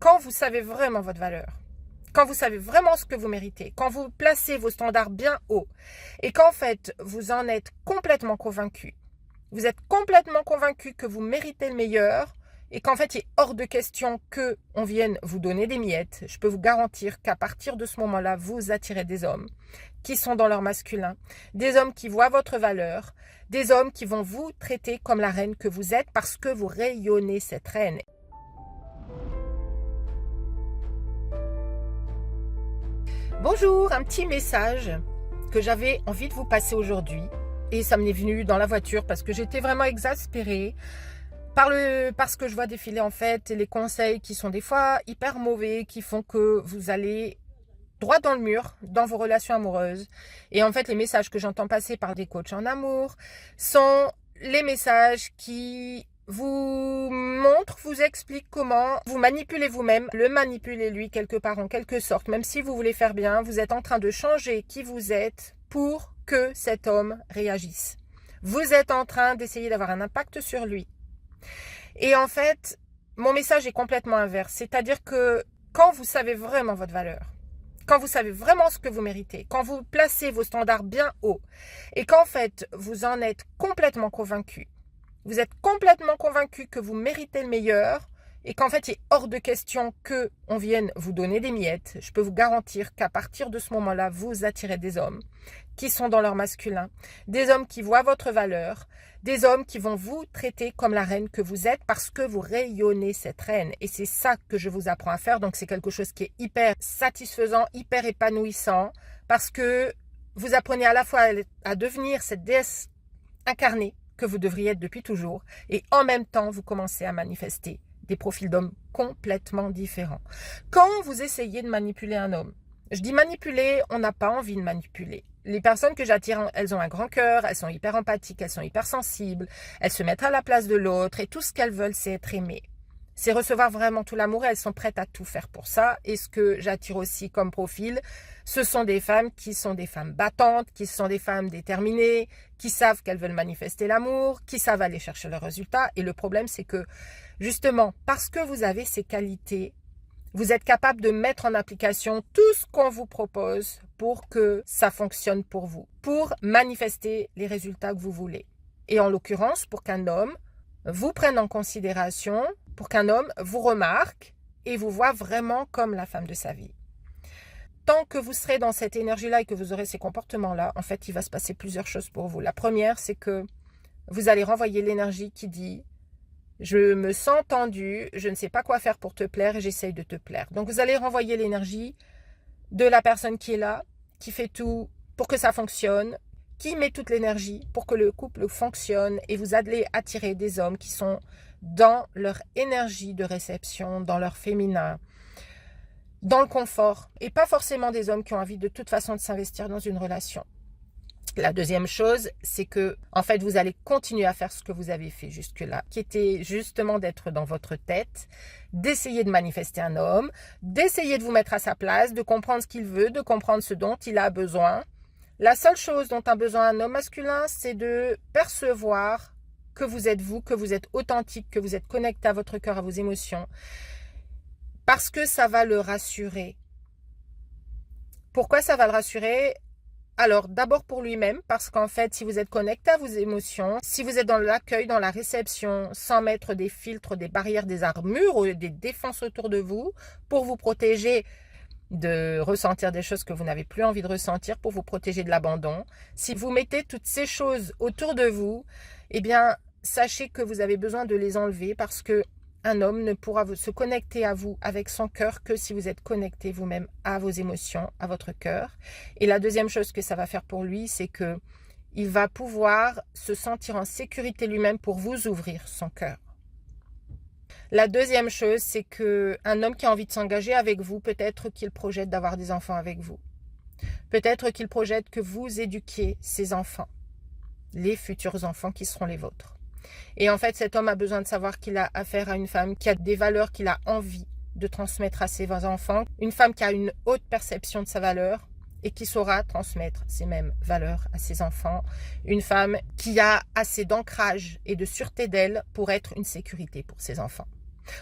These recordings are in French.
quand vous savez vraiment votre valeur, quand vous savez vraiment ce que vous méritez, quand vous placez vos standards bien haut et qu'en fait, vous en êtes complètement convaincu, vous êtes complètement convaincu que vous méritez le meilleur et qu'en fait, il est hors de question qu'on vienne vous donner des miettes, je peux vous garantir qu'à partir de ce moment-là, vous attirez des hommes qui sont dans leur masculin, des hommes qui voient votre valeur, des hommes qui vont vous traiter comme la reine que vous êtes parce que vous rayonnez cette reine. Bonjour, un petit message que j'avais envie de vous passer aujourd'hui et ça m'est venu dans la voiture parce que j'étais vraiment exaspérée parce que je vois défiler en fait les conseils qui sont des fois hyper mauvais, qui font que vous allez droit dans le mur dans vos relations amoureuses. Et en fait, les messages que j'entends passer par des coachs en amour sont les messages qui vous montrent, vous expliquent comment vous manipulez vous-même, le manipuler lui quelque part en quelque sorte. Même si vous voulez faire bien, vous êtes en train de changer qui vous êtes pour que cet homme réagisse. Vous êtes en train d'essayer d'avoir un impact sur lui. Et en fait, mon message est complètement inverse. C'est-à-dire que quand vous savez vraiment votre valeur, quand vous savez vraiment ce que vous méritez, quand vous placez vos standards bien haut et qu'en fait, vous en êtes complètement convaincu, vous êtes complètement convaincu que vous méritez le meilleur et qu'en fait, il est hors de question qu'on vienne vous donner des miettes, je peux vous garantir qu'à partir de ce moment-là, vous attirez des hommes qui sont dans leur masculin, des hommes qui voient votre valeur, des hommes qui vont vous traiter comme la reine que vous êtes parce que vous rayonnez cette reine. Et c'est ça que je vous apprends à faire. Donc, c'est quelque chose qui est hyper satisfaisant, hyper épanouissant parce que vous apprenez à la fois à devenir cette déesse incarnée que vous devriez être depuis toujours et en même temps, vous commencez à manifester des profils d'hommes complètement différents. Quand vous essayez de manipuler un homme, je dis manipuler, on n'a pas envie de manipuler. Les personnes que j'attire, elles ont un grand cœur, elles sont hyper empathiques, elles sont hyper sensibles, elles se mettent à la place de l'autre et tout ce qu'elles veulent, c'est être aimées. C'est recevoir vraiment tout l'amour et elles sont prêtes à tout faire pour ça. Et ce que j'attire aussi comme profil, ce sont des femmes qui sont des femmes battantes, qui sont des femmes déterminées, qui savent qu'elles veulent manifester l'amour, qui savent aller chercher le résultat. Et le problème, c'est que justement, parce que vous avez ces qualités, vous êtes capable de mettre en application tout ce qu'on vous propose pour que ça fonctionne pour vous, pour manifester les résultats que vous voulez. Et en l'occurrence, pour qu'un homme vous prenne en considération, pour qu'un homme vous remarque et vous voit vraiment comme la femme de sa vie. Tant que vous serez dans cette énergie-là et que vous aurez ces comportements-là, en fait, il va se passer plusieurs choses pour vous. La première, c'est que vous allez renvoyer l'énergie qui dit « Je me sens tendue, je ne sais pas quoi faire pour te plaire et j'essaye de te plaire. » Donc, vous allez renvoyer l'énergie de la personne qui est là, qui fait tout pour que ça fonctionne, qui met toute l'énergie pour que le couple fonctionne et vous allez attirer des hommes qui sont dans leur énergie de réception, dans leur féminin, dans le confort et pas forcément des hommes qui ont envie de toute façon de s'investir dans une relation. La deuxième chose, c'est que en fait, vous allez continuer à faire ce que vous avez fait jusque-là, qui était justement d'être dans votre tête, d'essayer de manifester un homme, d'essayer de vous mettre à sa place, de comprendre ce qu'il veut, de comprendre ce dont il a besoin. La seule chose dont a besoin un homme masculin, c'est de percevoir que vous êtes authentique, que vous êtes connecté à votre cœur, à vos émotions, parce que ça va le rassurer. Pourquoi ça va le rassurer ? Alors, d'abord pour lui-même, parce qu'en fait, si vous êtes connecté à vos émotions, si vous êtes dans l'accueil, dans la réception, sans mettre des filtres, des barrières, des armures ou des défenses autour de vous, pour vous protéger de ressentir des choses que vous n'avez plus envie de ressentir, pour vous protéger de l'abandon, si vous mettez toutes ces choses autour de vous, eh bien, sachez que vous avez besoin de les enlever parce que un homme ne pourra se connecter à vous avec son cœur que si vous êtes connecté vous-même à vos émotions, à votre cœur. Et la deuxième chose que ça va faire pour lui, c'est que il va pouvoir se sentir en sécurité lui-même pour vous ouvrir son cœur. La deuxième chose, c'est qu'un homme qui a envie de s'engager avec vous, peut-être qu'il projette d'avoir des enfants avec vous. Peut-être qu'il projette que vous éduquiez ses enfants, les futurs enfants qui seront les vôtres. Et en fait, cet homme a besoin de savoir qu'il a affaire à une femme qui a des valeurs qu'il a envie de transmettre à ses enfants. Une femme qui a une haute perception de sa valeur et qui saura transmettre ces mêmes valeurs à ses enfants. Une femme qui a assez d'ancrage et de sûreté d'elle pour être une sécurité pour ses enfants.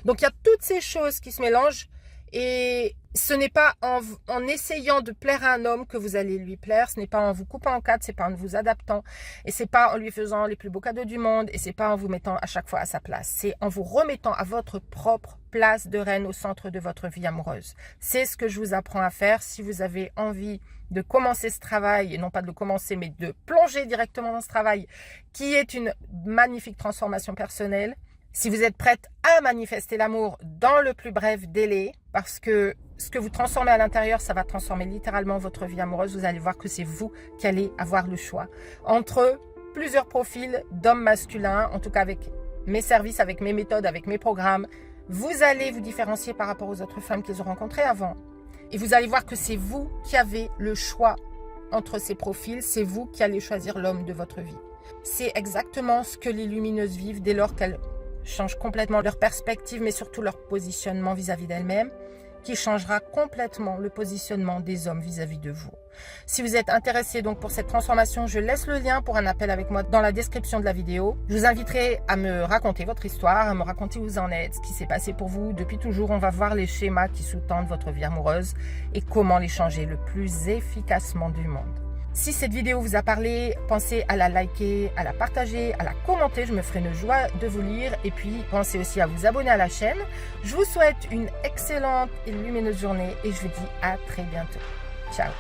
Donc, il y a toutes ces choses qui se mélangent et ce n'est pas en essayant de plaire à un homme que vous allez lui plaire, ce n'est pas en vous coupant en quatre, c'est pas en vous adaptant et c'est pas en lui faisant les plus beaux cadeaux du monde et c'est pas en vous mettant à chaque fois à sa place. C'est en vous remettant à votre propre place de reine au centre de votre vie amoureuse. C'est ce que je vous apprends à faire si vous avez envie de commencer ce travail, et non pas de le commencer, mais de plonger directement dans ce travail qui est une magnifique transformation personnelle. Si vous êtes prête à manifester l'amour dans le plus bref délai, parce que ce que vous transformez à l'intérieur, ça va transformer littéralement votre vie amoureuse. Vous allez voir que c'est vous qui allez avoir le choix entre plusieurs profils d'hommes masculins, en tout cas avec mes services, avec mes méthodes, avec mes programmes. Vous allez vous différencier par rapport aux autres femmes qu'ils ont rencontrées avant. Et vous allez voir que c'est vous qui avez le choix entre ces profils. C'est vous qui allez choisir l'homme de votre vie. C'est exactement ce que les lumineuses vivent dès lors qu'elles changent complètement leur perspective, mais surtout leur positionnement vis-à-vis d'elles-mêmes, qui changera complètement le positionnement des hommes vis-à-vis de vous. Si vous êtes intéressé donc pour cette transformation, je laisse le lien pour un appel avec moi dans la description de la vidéo. Je vous inviterai à me raconter votre histoire, à me raconter où vous en êtes, ce qui s'est passé pour vous depuis toujours. On va voir les schémas qui sous-tendent votre vie amoureuse et comment les changer le plus efficacement du monde. Si cette vidéo vous a parlé, pensez à la liker, à la partager, à la commenter. Je me ferai une joie de vous lire. Et puis, pensez aussi à vous abonner à la chaîne. Je vous souhaite une excellente et lumineuse journée et je vous dis à très bientôt. Ciao.